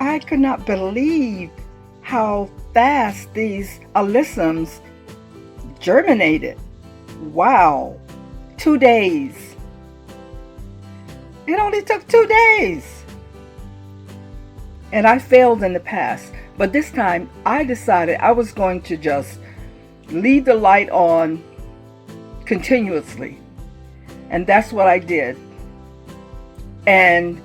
I could not believe how fast these alyssums germinated. Wow, 2 days. It only took 2 days. And I failed in the past, but this time I decided I was going to just leave the light on continuously. And that's what I did. And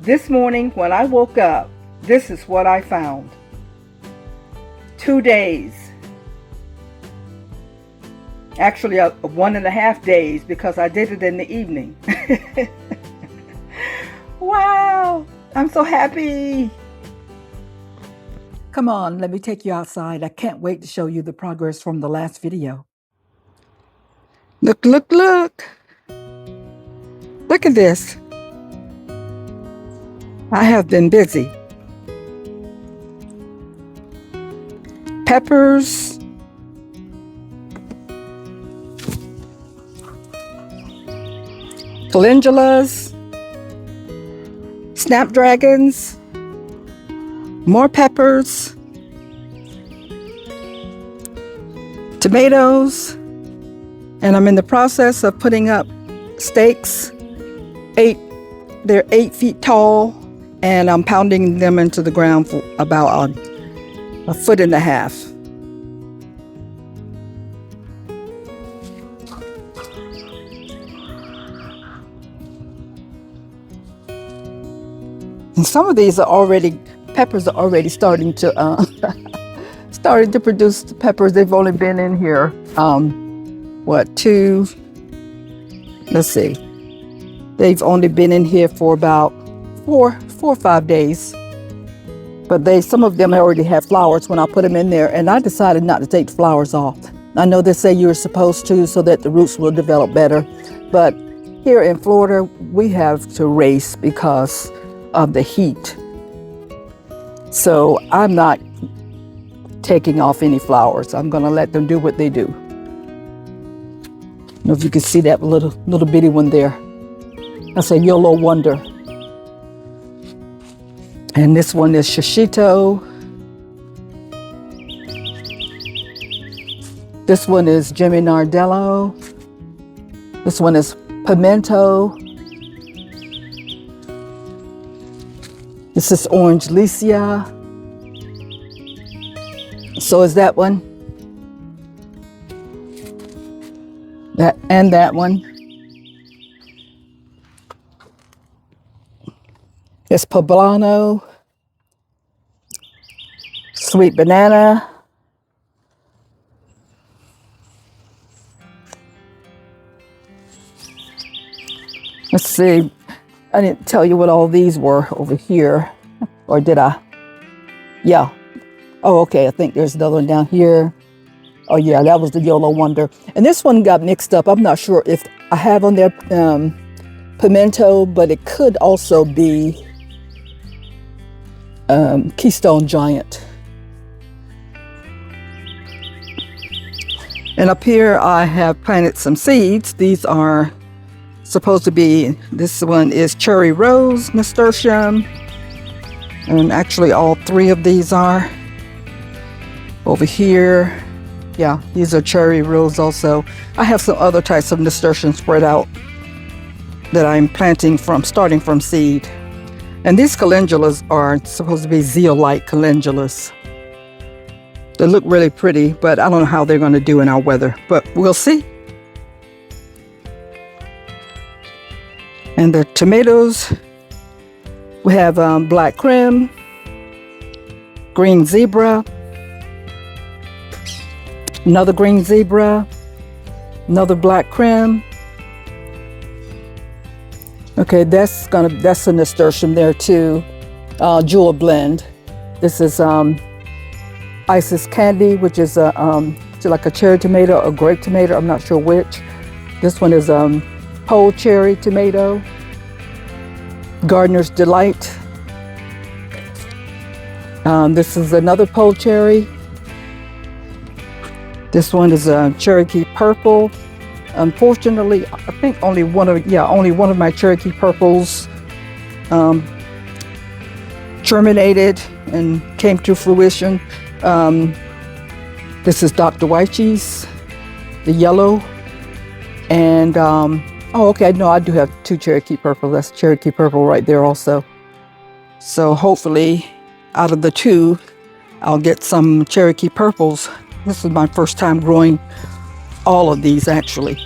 this morning when I woke up, this is what I found. 2 days. Actually, 1.5 days, because I did it in the evening. Wow, I'm so happy. Come on, let me take you outside. I can't wait to show you the progress from the last video. Look, look, look. Look at this. I have been busy. Peppers. Calendulas. Snapdragons. More peppers. Tomatoes. And I'm in the process of putting up stakes. They're 8 feet tall, and I'm pounding them into the ground for about a foot and a half. And some of these peppers are already starting to produce the peppers. They've only been in here, let's see. They've only been in here for about four or 5 days. But some of them already have flowers when I put them in there, and I decided not to take the flowers off. I know they say you're supposed to so that the roots will develop better, but here in Florida, we have to race because of the heat. So I'm not taking off any flowers. I'm gonna let them do what they do. I don't know if you can see that little bitty one there. That's a yellow wonder. And this one is Shishito. This one is Nardello. This one is Pimento. This is Orange Lycia. So is that one. That one. It's Poblano. Sweet banana. Let's see. I didn't tell you what all these were over here. Or did I? Yeah. Oh, okay. I think there's another one down here. Oh, yeah. That was the Yellow Wonder. And this one got mixed up. I'm not sure if I have on there Pimento, but it could also be Keystone Giant. And up here I have planted some seeds. These are supposed to be, this one is Cherry Rose Nasturtium. And actually all 3 of these are. Over here, yeah, these are Cherry Rose also. I have some other types of nasturtium spread out that I'm planting starting from seed. And these calendulas are supposed to be zeolite calendulas. They look really pretty, but I don't know how they're going to do in our weather, but we'll see. And the tomatoes, we have black Krim, green zebra, another green zebra, another black Krim. Okay, that's a nasturtium there too. Jewel blend. This is Isis Candy, which is like a cherry tomato or grape tomato. I'm not sure which. This one is pole cherry tomato. Gardener's Delight. This is another pole cherry. This one is a Cherokee Purple. Unfortunately, I think only one of my Cherokee Purples germinated and came to fruition. This is Dr. Weich's, the yellow. And, oh, okay, no, I do have 2 Cherokee purple. That's Cherokee purple right there also. So hopefully out of the 2, I'll get some Cherokee purples. This is my first time growing all of these actually.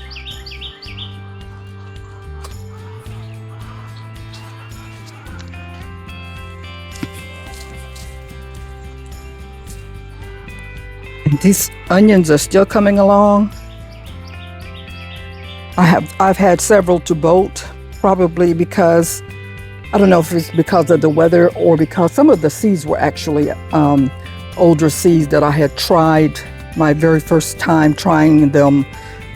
And these onions are still coming along. I've had several to bolt, probably because, I don't know if it's because of the weather or because some of the seeds were actually older seeds that I had tried my very first time trying them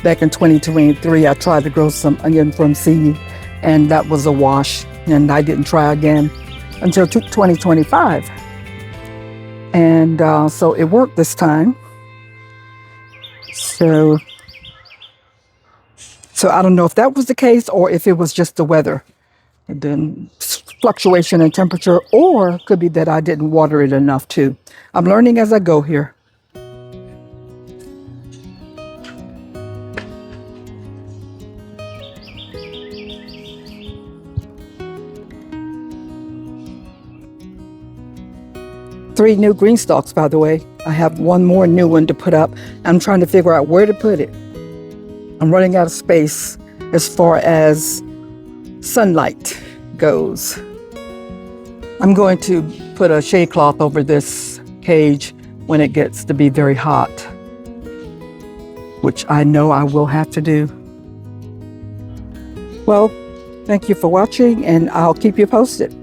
back in 2023. I tried to grow some onion from seed and that was a wash, and I didn't try again until 2025. And so it worked this time. So I don't know if that was the case or if it was just the weather, the fluctuation in temperature, or it could be that I didn't water it enough too. I'm learning as I go here. Three new green stalks, by the way. I have one more new one to put up. I'm trying to figure out where to put it. I'm running out of space as far as sunlight goes. I'm going to put a shade cloth over this cage when it gets to be very hot, which I know I will have to do. Well, thank you for watching, and I'll keep you posted.